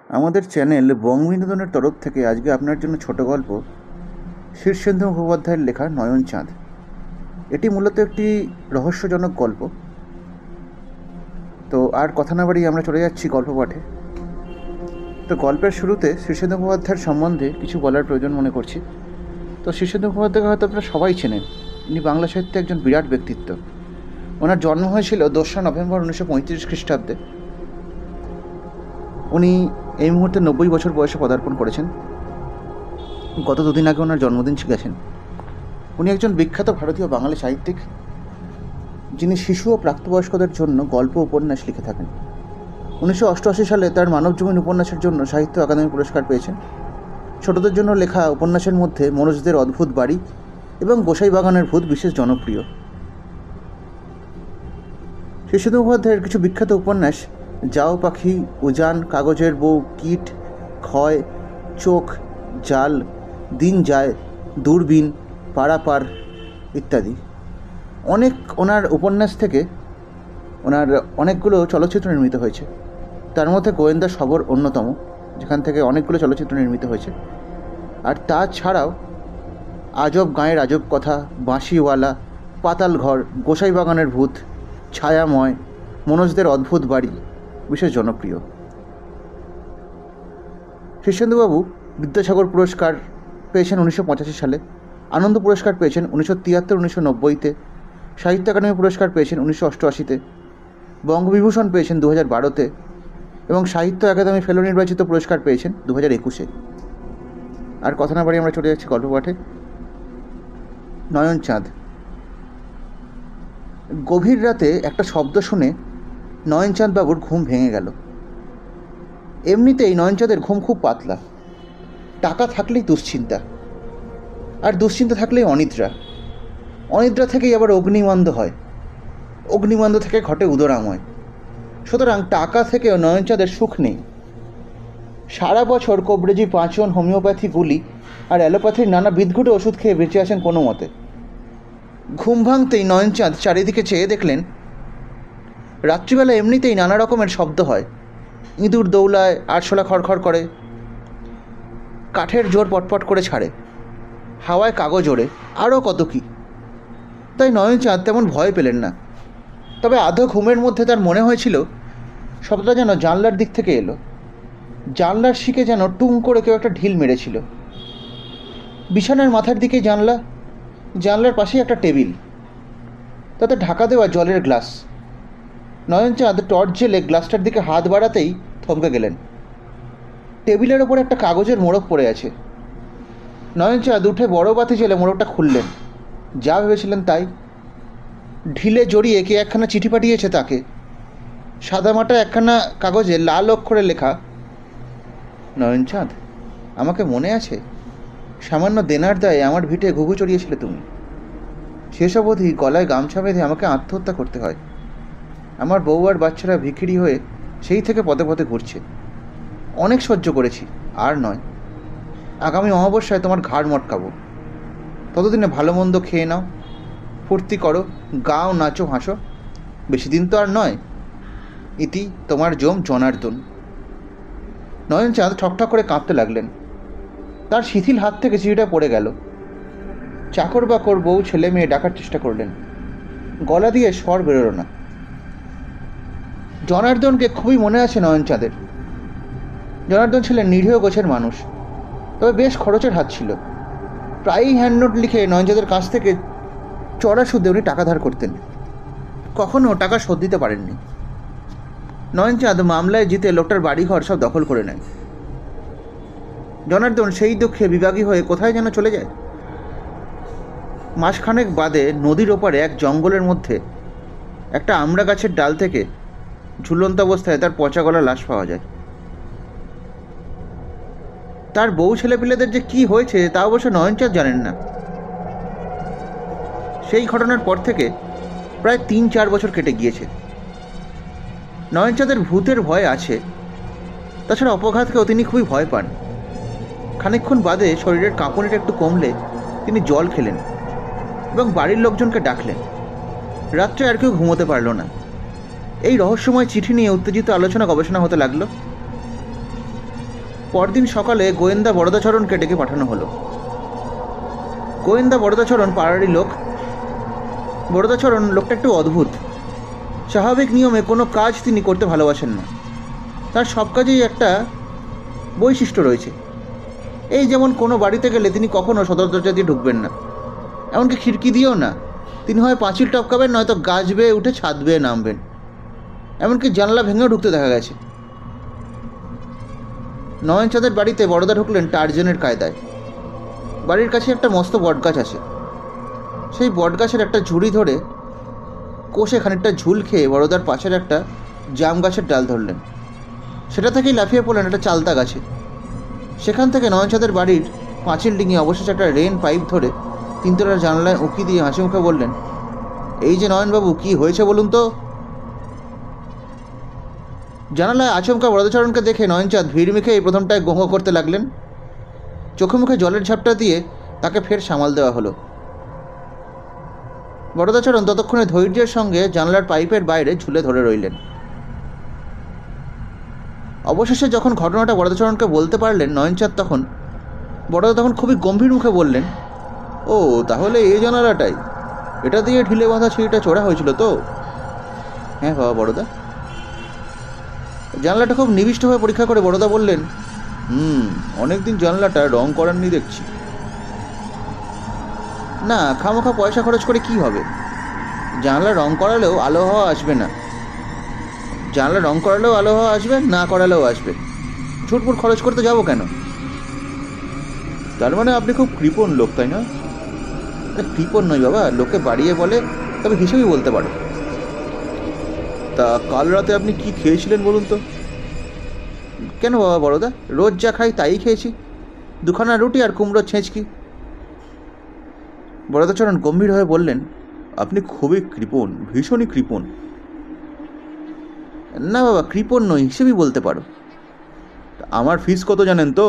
আমাদের চ্যানেল বঙ্গবিনোদনের তরফ থেকে আজকে আপনার জন্য ছোট গল্প শীর্ষেন্দু মুখোপাধ্যায়ের লেখা নয়ন চাঁদ। এটি মূলত একটি রহস্যজনক গল্প। তো আর কথা না বাড়িয়ে আমরা চলে যাচ্ছি গল্প পাঠে। তো গল্পের শুরুতে শীর্ষেন্দু মুখোপাধ্যায়ের সম্বন্ধে কিছু বলার প্রয়োজন মনে করছি। তো শীর্ষেন্দু মুখোপাধ্যায়কে হয়তো আপনারা সবাই চেনেন। ইনি বাংলা সাহিত্যে একজন বিরাট ব্যক্তিত্ব। ওনার জন্ম হয়েছিল 2রা নভেম্বর 1935 খ্রিস্টাব্দে। উনি এই মুহূর্তে 90 বছর বয়সে পদার্পণ করেছেন। গত দুদিন আগে ওনার জন্মদিন গেছেন। উনি একজন বিখ্যাত ভারতীয় বাঙালি সাহিত্যিক, যিনি শিশু ও প্রাপ্তবয়স্কদের জন্য গল্প উপন্যাস লিখে থাকেন। 1988 সালে তার মানবজমিন উপন্যাসের জন্য সাহিত্য একাডেমি পুরস্কার পেয়েছেন। ছোটদের জন্য লেখা উপন্যাসের মধ্যে মনোজদের অদ্ভুত বাড়ি এবং গোসাই বাগানের ভূত বিশেষ জনপ্রিয়। শীর্ষেন্দু মুখোপাধ্যায়ের কিছু বিখ্যাত উপন্যাস যাও পাখি, উজান, কাগজের বউ, কীট, ক্ষয়, চোখ, জাল, দিন যায়, দূরবীন, পারাপার ইত্যাদি। ওনার উপন্যাস থেকে ওনার অনেকগুলো চলচ্চিত্র নির্মিত হয়েছে। তার মধ্যে গোয়েন্দা সবর অন্যতম, যেখান থেকে অনেকগুলো চলচ্চিত্র নির্মিত হয়েছে। আর তাছাড়াও আজব গাঁয়ের আজব কথা, বাঁশিওয়ালা, পাতাল ঘর, গোসাই বাগানের ভূত, ছায়াময়, মনোজদের অদ্ভুত বাড়ি বিশেষ জনপ্রিয়। শীর্ষেন্দুবাবু বিদ্যাসাগর পুরস্কার পেয়েছেন 1985 সালে, আনন্দ পুরস্কার পেয়েছেন 1973-1990-তে, সাহিত্য একাডেমি পুরস্কার পেয়েছেন 1988-তে, বঙ্গবিভূষণ পেয়েছেন 2012-তে এবং সাহিত্য একাডেমি ফেলো নির্বাচিত পুরস্কার পেয়েছেন 2021-এ। আর কথা না বাড়িয়ে আমরা চলে যাচ্ছি গল্প পাঠে। নয়ন চাঁদ। গভীর রাতে একটা শব্দ শুনে নয়নচাঁদ বাবুর ঘুম ভেঙে গেল। এমনিতেই নয়নচাঁদের ঘুম খুব পাতলা। টাকা থাকলেই দুশ্চিন্তা, আর দুশ্চিন্তা থাকলেই অনিদ্রা। অনিদ্রা থেকেই আবার অগ্নিমন্দ হয়, অগ্নিমন্দ থেকে ঘটে উদরাময়। সুতরাং টাকা থেকেও নয়নচাঁদের সুখ নেই। সারা বছর কবরেজি পাঁচন, হোমিওপ্যাথি গুলি আর অ্যালোপ্যাথির নানা বিদঘুটে ওষুধ খেয়ে বেঁচে আসেন কোনো মতে। ঘুম ভাঙতেই নয়নচাঁদ চারিদিকে চেয়ে দেখলেন রাত্রিবেলা এমনিতেই নানা রকমের শব্দ হয়। ইঁদুর দৌড়ায়, আরশোলা খড়খড় করে, কাঠের জোর পটপট করে ছাড়ে, হাওয়ায় কাগজ ওড়ে, আরও কত কী। তাই নয়নচাঁদ তেমন ভয় পেলেন না। তবে আধো ঘুমের মধ্যে তার মনে হয়েছিল শব্দটা যেন জানলার দিক থেকে এলো। জানলার শিকে যেন টুং করে কেউ একটা ঢিল মেরেছিল। বিছানার মাথার দিকে জানলা, জানলার পাশেই একটা টেবিল, তাতে ঢাকা দেওয়া জলের গ্লাস। নয়নচাঁদ টর্চ জেলে গ্লাসটার দিকে হাত বাড়াতেই থমকে গেলেন। টেবিলের ওপর একটা কাগজের মোড়ক পড়ে আছে। নয়নচাঁদ উঠে বড় বাতি জেলে মোড়কটা খুললেন। যা ভেবেছিলেন তাই। ঢিলে জড়িয়ে কে একখানা চিঠি পাঠিয়েছে তাকে। সাদামাটা একখানা কাগজে লাল অক্ষরে লেখা, নয়নচাঁদ, আমাকে মনে আছে? সামান্য দেনার দায়ে আমার ভিটে ঘুঘু চড়িয়েছিলে তুমি। শেষ অবধি গলায় গামছা বেঁধে আমাকে আত্মহত্যা করতে হয়। আমার বউ আর বাচ্চারা ভিখিরি হয়ে সেই থেকে পদে পদে ঘুরছে। অনেক সহ্য করেছি, আর নয়। আগামী অমাবস্যায় তোমার ঘাড় মটকাবো। ততদিনে ভালো মন্দ খেয়ে নাও, ফুর্তি করো, গাও, নাচো, হাসো। বেশি দিন তো আর নয়। ইতি তোমার জম জনার্দন। নয়নচাঁদ ঠকঠক করে কাঁপতে লাগলেন। তার শিথিল হাত থেকে চিঠিটা পড়ে গেল। চাকর বাকর, বউ, ছেলে মেয়ে ডাকার চেষ্টা করলেন। গলা দিয়ে স্বর বেরোলো না। জনার্দনকে খুবই মনে আছে নয়নচাঁদের। জনার্দন ছিলেন নিরীহ গোছের মানুষ, তবে বেশ খরচের হাত ছিল। প্রায়ই হ্যান্ডনোট লিখে নয়নচাঁদের কাছ থেকে চড়া সুদে উনি টাকা ধার করতেন। কখনও টাকা শোধ দিতে পারেননি। নয়নচাঁদ মামলায় জিতে লোকটার বাড়িঘর সব দখল করে নেয়। জনার্দন সেই দুঃখে বিভাগী হয়ে কোথায় যেন চলে যায়। মাসখানেক বাদে নদীর ওপারে এক জঙ্গলের মধ্যে একটা আমড়া গাছের ডাল থেকে ঝুলন্ত অবস্থায় তার পচা গলা লাশ পাওয়া যায়। তার বউ ছেলেপিলেদের যে কি হয়েছে তা অবশ্য নয়নচাঁদ জানেন না। সেই ঘটনার পর থেকে প্রায় 3-4 বছর কেটে গিয়েছে। নয়নচাঁদের ভূতের ভয় আছে, তাছাড়া অপঘাতকেও তিনি খুবই ভয় পান। খানিকক্ষণ বাদে শরীরের কাঁপুনিটা একটু কমলে তিনি জল খেলেন এবং বাড়ির লোকজনকে ডাকলেন। রাত্রে আর কেউ ঘুমোতে পারল না। এই রহস্যময় চিঠি নিয়ে উত্তেজিত আলোচনা গবেষণা হতে লাগলো। পরদিন সকালে গোয়েন্দা বরদাচরণকে ডেকে পাঠানো হলো। গোয়েন্দা বরদাচরণ পাড়ারই লোক। বরদাচরণ লোকটা একটু অদ্ভুত। স্বাভাবিক নিয়মে কোনো কাজ তিনি করতে ভালোবাসেন না। তার সব কাজেই একটা বৈশিষ্ট্য রয়েছে। এই যেমন কোনো বাড়িতে গেলে তিনি কখনও সদর দরজা দিয়ে ঢুকবেন না, এমনকি খিড়কি দিয়েও না। তিনি হয় পাঁচিল টপকাবেন, নয়তো গাছ বেয়ে উঠে ছাদ বেয়ে নামবেন। এমনকি জানলা ভেঙেও ঢুকতে দেখা গেছে। নয়নচাঁদের বাড়িতে বড়দা ঢুকলেন টার্জনের কায়দায়। বাড়ির কাছে একটা মস্ত বটগাছ আছে। সেই বটগাছের একটা ঝুড়ি ধরে কোষে খানিকটা ঝুল খেয়ে বড়দার পাশের একটা জাম গাছের ডাল ধরলেন। সেটা থেকেই লাফিয়ে পড়লেন একটা চালতা গাছে। সেখান থেকে নয়নচাঁদের বাড়ির পাঁচিল ডিঙিয়ে অবশেষে একটা রেন পাইপ ধরে তিনতলার জানলায় উঁকি দিয়ে হাসি মুখে বললেন, এই যে নয়নবাবু, কি হয়েছে বলুন তো? জানালায় আচমকা বরদাচরণকে দেখে নয়নচাঁদ ভিড় মেখে এই প্রথমটায় গোঁ করতে লাগলেন। চোখে মুখে জলের ঝাপটা দিয়ে তাকে ফের সামাল দেওয়া হলো। বরদাচরণ ততক্ষণে ধৈর্যের সঙ্গে জানলার পাইপের বাইরে ঝুলে ধরে রইলেন। অবশেষে যখন ঘটনাটা বরদাচরণকে বলতে পারলেন নয়নচাঁদ, বড়দা তখন খুবই গম্ভীর মুখে বললেন, ও তাহলে এই জানালাটাই, এটা দিয়ে ঢিলে বাঁধা সিঁড়িটা চড়া হয়েছিল তো? হ্যাঁ বাবা বড়দা। জানলাটা খুব নিবিষ্টভাবে পরীক্ষা করে বড়দা বললেন, অনেকদিন জানলাটা রং করাননি দেখছি। না, খামোখা পয়সা খরচ করে কি হবে? জানলা রং করালেও আলো হাওয়া আসবে না। জানলা রং করালেও আলো হাওয়া আসবে, না করালেও আসবে। ছুটপুট খরচ করতে যাবো কেন? তার মানে আপনি খুব কৃপণ লোক, তাই না? কৃপণ নয় বাবা, লোকে বাড়িয়ে বলে, তবে হিসেবেই বলতে পারো। তা কাল রাতে আপনি কি খেয়েছিলেন বলুন তো? কেন বাবা বড়দা, রোজ যা খাই তাই খেয়েছি, দুখানা রুটি আর কুমড়ো ছেঁচকি। বরদাচরণ গম্ভীর হয়ে বললেন, আপনি খুবই কৃপণ, ভীষণই কৃপণ। না বাবা, কৃপণ নই, হিসেবেই বলতে পারো। আমার ফিস কত জানেন তো?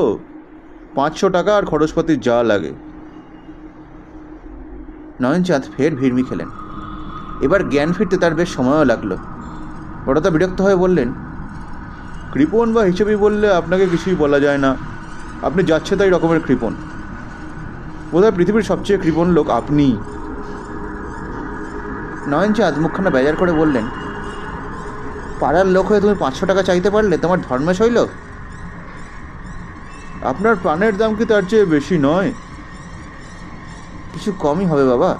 500 টাকা, আর খরচপাতির যা লাগে। নয়নচাঁদ ফের ভিড়মি খেলেন। এবার জ্ঞান ফিরতে তার বেশ সময়ও লাগলো। বড়দা বিরক্ত হয়ে বললেন, কৃপণ বা হিসেবেই বললে আপনাকে কিছুই বলা যায় না। আপনি যাচ্ছে তাই রকমের কৃপণ। বোধহয় পৃথিবীর সবচেয়ে কৃপণ লোক আপনি। নয়নচাঁদ মুখখানা বেজার করে বললেন, পাড়ার লোক হয়ে তুমি 500 টাকা চাইতে পারলে তোমার ধর্মেশ হইল? আপনার প্রাণের দাম কি তার চেয়ে বেশি নয়? কিছু কমই হবে বাবা।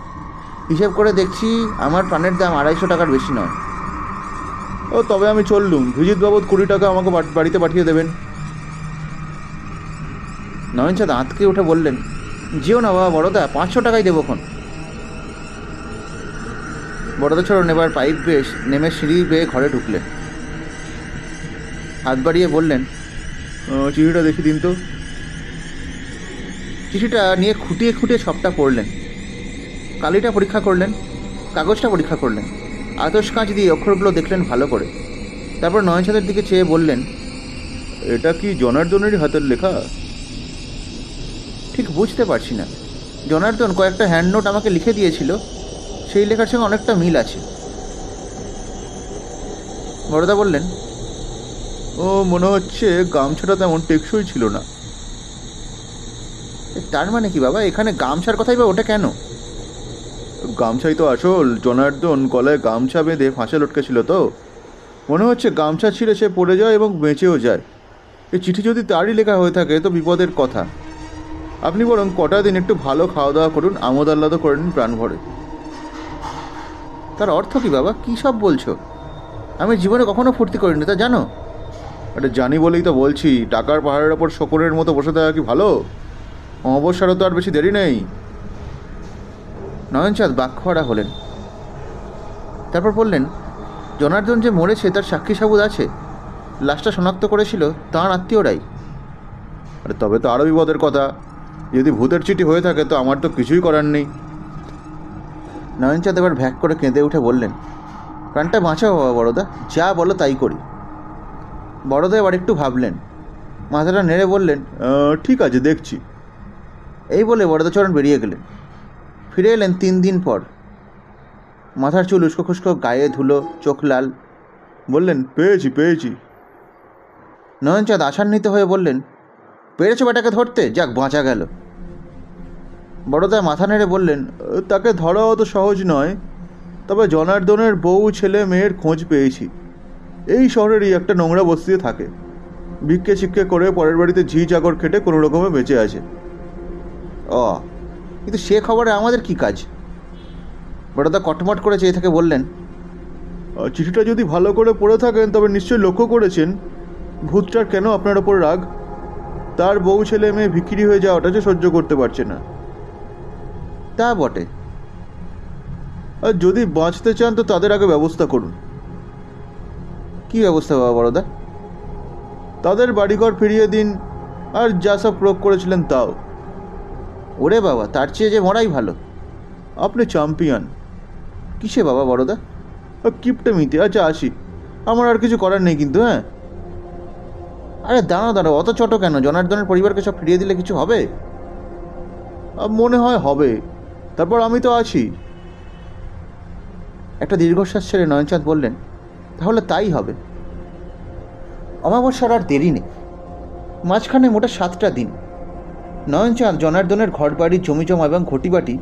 হিসেব করে দেখছি আমার প্রাণের দাম 250 টাকার বেশি নয়। ও তবে আমি চললুম, ভিজিট বাবদ 20 টাকা আমাকে বাড়িতে পাঠিয়ে দেবেন। নয়নচাঁদ আঁতকে উঠে বললেন, যেও না বাবা বড়দা, 500 টাকাই দেবোক্ষণ। বরদাচরণ এবার পাইপ বেয়ে নেমে সিঁড়ি বেয়ে ঘরে ঢুকলেন। হাত বাড়িয়ে বললেন, চিঠিটা দেখি দিন তো। চিঠিটা নিয়ে খুঁটিয়ে খুঁটিয়ে সবটা পড়লেন। কালিটা পরীক্ষা করলেন, কাগজটা পরীক্ষা করলেন, আতশ কাঁচ দিয়ে অক্ষরগুলো দেখলেন ভালো করে। তারপর নয়নচাঁদের দিকে চেয়ে বললেন, এটা কি জনার্দনেরই হাতের লেখা? ঠিক বুঝতে পারছি না। জনার্দন কয়েকটা হ্যান্ড নোট আমাকে লিখে দিয়েছিল, সেই লেখার সঙ্গে অনেকটা মিল আছে। বড়দা বললেন, ও মনে হচ্ছে গামছাটা তেমন টেকসই ছিল না। তার মানে কি বাবা, এখানে গামছার কথাই বা ওটা কেন? গামছাই তো আসল। জনার্দন গলায় গামছা বেঁধে ফাঁসে লটকেছিল তো, মনে হচ্ছে গামছা ছিঁড়ে সে পড়ে যায় এবং বেঁচেও যায়। এই চিঠি যদি তারই লেখা হয়ে থাকে তো বিপদের কথা। আপনি বরং কটা দিন একটু ভালো খাওয়া দাওয়া করুন, আমোদ আহ্লাদ করে নিন প্রাণ ভরে। তার অর্থ কি বাবা, কী সব বলছো? আমি জীবনে কখনো ফুর্তি করিনি, তা জানো? আরে জানি বলেই তো বলছি, টাকার পাহাড়ের ওপর শকুনের মতো বসে থাকা কি ভালো? অবসরও তো আর বেশি দেরি নেই। নয়নচাঁদ বাক্যহারা হলেন। তারপর বললেন, জনার্দন যে মরেছে তার সাক্ষী সাবুত আছে। লাশটা শনাক্ত করেছিল তাঁর আত্মীয়রাই। আরে তবে তো আরও বিপদের কথা। যদি ভূতের চিঠি হয়ে থাকে তো আমার তো কিছুই করার নেই। নয়নচাঁদ এবার ভ্যাক করে কেঁদে উঠে বললেন, প্রাণটা বাঁচাও বাবা বড়দা, যা বলো তাই করি। বড়দা এবার একটু ভাবলেন, মাথাটা নেড়ে বললেন, ঠিক আছে, দেখছি। এই বলে বরদাচরণ বেরিয়ে গেলেন। ফিরে এলেন 3 দিন পর। মাথার চুল উস্কো খুস্কো, গায়ে ধুলো, চোখ লাল। বললেন, পেয়েছি। নয়নচাঁদ আশান্বিত হয়ে বললেন, পেরেছো বেটাকে ধরতে? যাক, বাঁচা গেল। বড়দা মাথা নেড়ে বললেন, তাকে ধরা অত সহজ নয়, তবে জনার্দনের বউ ছেলে মেয়ের খোঁজ পেয়েছি। এই শহরেরই একটা নোংরা বস্তিতে থাকে, ভিক্ষে শিক্ষে করে পরের বাড়িতে ঝি চাকর খেটে কোনো রকমে বেঁচে আছে। ও, কিন্তু সে খবরে আমাদের কি কাজ? বড়দা কটমট করে চেয়ে থেকে বললেন, চিঠিটা যদি ভালো করে পড়ে থাকেন তবে নিশ্চয়ই লক্ষ্য করেছেন ভূতটার কেন আপনার ওপর রাগ। তার বউ ছেলে মেয়ে বিক্রি হয়ে যাওয়াটা যে সহ্য করতে পারছে না। তা বটে, আর যদি বাঁচতে চান তো তাদের আগে ব্যবস্থা করুন। কি ব্যবস্থা বাবা বড়দা? তাদের বাড়িঘর ফিরিয়ে দিন, আর যা সব প্রয়োগ করেছিলেন তাও। ওরে বাবা, তার চেয়ে যে মরাই ভালো। আপনি চ্যাম্পিয়ন। কিসে বাবা বড়দা? কিপটেমিতে। আচ্ছা আসি, আমার আর কিছু করার নেই কিন্তু। হ্যাঁ, আরে দাঁড়াও দাঁড়াও, অত ছোট কেন? জনার্দনের পরিবারকে সব ফিরিয়ে দিলে কিছু হবে? মনে হয় হবে, তারপর আমি তো আছি। একটা দীর্ঘশ্বাস ছেড়ে নয়নচাঁদ বললেন, তাহলে তাই হবে। অমাবস্যার আর দেরি নেই, মাঝখানে মোটা 7টা দিন। নয়নচাঁদ জনার্দনের ঘরবাড়ি, জমিজমা এবং ঘটিবাটি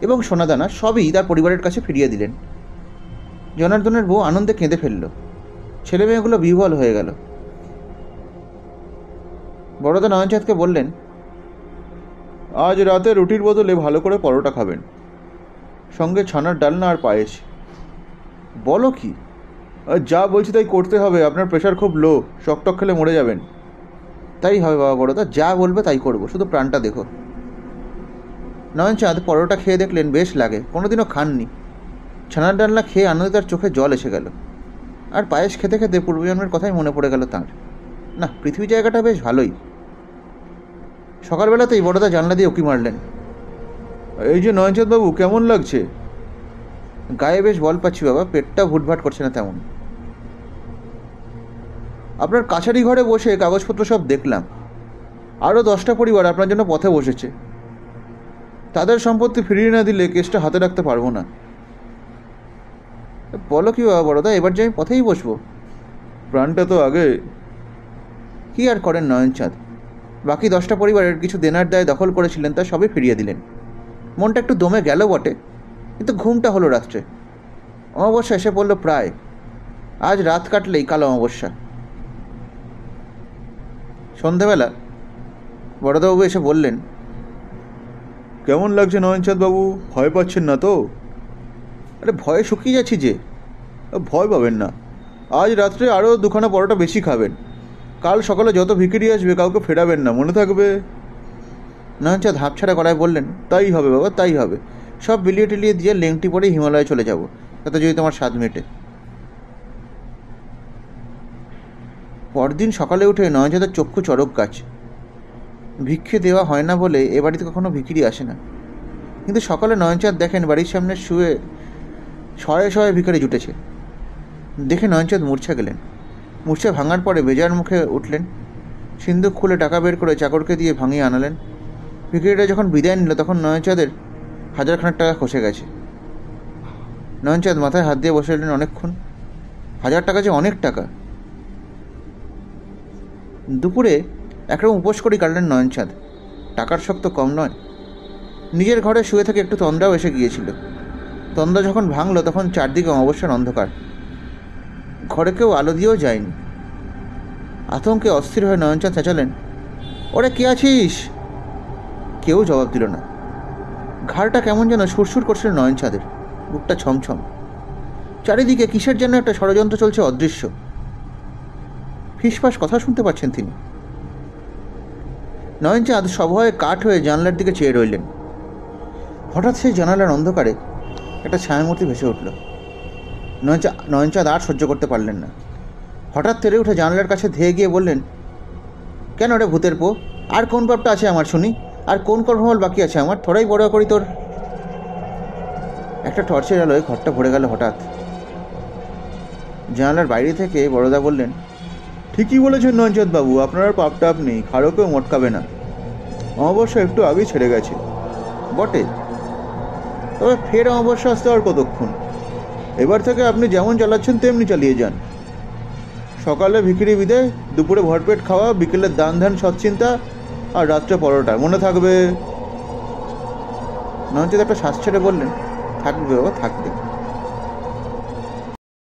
এবং সোনাদানা সবই তার পরিবারের কাছে ফিরিয়ে দিলেন। জনার্দনের বউ আনন্দে কেঁদে ফেলল, ছেলে মেয়েগুলো বিহ্বল হয়ে গেল। বড়দা নয়নচাঁদকে বললেন, আজ রাতে রুটির বদলে ভালো করে পরোটা খাবেন, সঙ্গে ছানার ডালনা আর পায়েস। বলো কি? যা বলছি তাই করতে হবে, আপনার প্রেশার খুব লো, শকটক খেলে মরে যাবেন। তাই হবে বাবা বড়দা, যা বলবে তাই করবো, শুধু প্রাণটা দেখো। নয়নচাঁদ পরোটা খেয়ে দেখলেন বেশ লাগে, কোনোদিনও খাননি। ছানার ডালনা খেয়ে আনন্দে তার চোখে জল এসে গেল, আর পায়েস খেতে খেতে পূর্বজন্মের কথাই মনে পড়ে গেল তাঁর। না, পৃথিবী জায়গাটা বেশ ভালোই। সকালবেলাতেই বড়দা জানলা দিয়ে উঁকি মারলেন, এই যে নয়নচাঁদবাবু, কেমন লাগছে? গায়ে বেশ বল পাচ্ছি বাবা, পেটটা ভুটভাট করছে না তেমন। আপনার কাছারি ঘরে বসে কাগজপত্র সব দেখলাম, আরও 10টা পরিবার আপনার জন্য পথে বসেছে। তাদের সম্পত্তি ফিরিয়ে না দিলে কেসটা হাতে রাখতে পারবো না। বলো কি বাবা বড়দা, এবার যে আমি পথেই বসবো? প্রাণটা তো আগে। কি আর করেন নয়নচাঁদ, বাকি 10টা পরিবারের কিছু দেনার দায় দখল করেছিলেন, তা সবই ফিরিয়ে দিলেন। মনটা একটু দমে গেল বটে, কিন্তু ঘুমটা হলো রাত্রে। অমাবস্যা এসে পড়ল প্রায়, আজ রাত কাটলেই কাল অমাবস্যা। সন্ধেবেলা বড়দাবাবু এসে বললেন, কেমন লাগছে নয়নচাঁদবাবু, ভয় পাচ্ছেন না তো? আরে ভয়ে শুকিয়ে যাচ্ছি যে। ভয় পাবেন না, আজ রাত্রে আরও 2খানা পরোটা বেশি খাবেন। কাল সকালে যত ভিখিরি আসবে কাউকে ফেরাবেন না, মনে থাকবে। নয়নচাঁদ হাঁপছাড়া গলায় বললেন, তাই হবে বাবা, তাই হবে। সব বিলিয়ে টিলিয়ে দিয়ে লেংটি পরে হিমালয়ে চলে যাব, তাতে যদি তোমার স্বাদ মেটে। পরদিন সকালে উঠে নয়নচাঁদের চক্ষু চড়ক গাছ। ভিক্ষে দেওয়া হয় না বলে এ বাড়িতে কখনো ভিখিরি আসে না, কিন্তু সকালে নয়নচাঁদ দেখেন বাড়ির সামনে শুয়ে শয়ে শয়ে ভিখারি জুটেছে। দেখে নয়নচাঁদ মূর্ছা গেলেন। মূর্ছা ভাঙার পরে বেজার মুখে উঠলেন, সিন্দুক খুলে টাকা বের করে চাকরকে দিয়ে ভাঙিয়ে আনালেন। ভিখারিটা যখন বিদায় নিল তখন নয়নচাঁদের 1000খানেক টাকা খসে গেছে। নয়নচাঁদ মাথায় হাত দিয়ে বসে এলেন অনেকক্ষণ। 1000 টাকা যে অনেক টাকা। দুপুরে একরকম উপোস করেই কাটলেন নয়নচাঁদ। টাকার শখ তো কম নয়। নিজের ঘরে শুয়ে থেকে একটু তন্দ্রাও এসে গিয়েছিল। তন্দ্রা যখন ভাঙল তখন চারদিকে অমাবস্যার অন্ধকার, ঘরে কেউ আলো দিয়েও যায়নি। আতঙ্কে অস্থির হয়ে নয়নচাঁদ চেঁচালেন, ওরে কে আছিস? কেউ জবাব দিল না। ঘাড়টা কেমন যেন সুরসুর করছিল নয়নচাঁদের, বুকটা ছমছম। চারিদিকে কিসের যেন একটা ষড়যন্ত্র চলছে অদৃশ্য। ফিসফাস কথা শুনতে পাচ্ছেন তিনি। নয়নচাঁদ সভয়ে কাঠ হয়ে জানলার দিকে চেয়ে রইলেন। হঠাৎ সেই জানালার অন্ধকারে একটা ছায়ামূর্তি ভেসে উঠল। নয়নচাঁদ আর সহ্য করতে পারলেন না। হঠাৎ তেড়ে উঠে জানলার কাছে ধেয়ে গিয়ে বললেন, কেন রে ভূতের পো, আর কোন পাপটা আছে আমার শুনি? আর কোন কর্মফল বাকি আছে আমার? থোড়াই বড় করি তোর। একটা টর্চের আলোয় ঘরটা ভরে গেল হঠাৎ। জানালার বাইরে থেকে বড়দা বললেন, ঠিকই বলেছেন নয়নচাঁদবাবু, আপনার আর পাপ টাপ নেই, খাড়োকেও মটকাবে না। অমাবস্যা একটু আগেই ছেড়ে গেছে বটে, তবে ফের অমাবস্যা আসতে আর কতক্ষণ? এবার থেকে আপনি যেমন চালাচ্ছেন তেমনি চালিয়ে যান। সকালে ভিখিরি বিদায়, দুপুরে ভরপেট খাওয়া, বিকেলে দান ধ্যান সৎচিন্তা, আর রাত্রে পরোটা, মনে থাকবে? নয়নচাঁদ একটা শ্বাস ছেড়ে বললেন, থাকবে বাবা, থাকবে।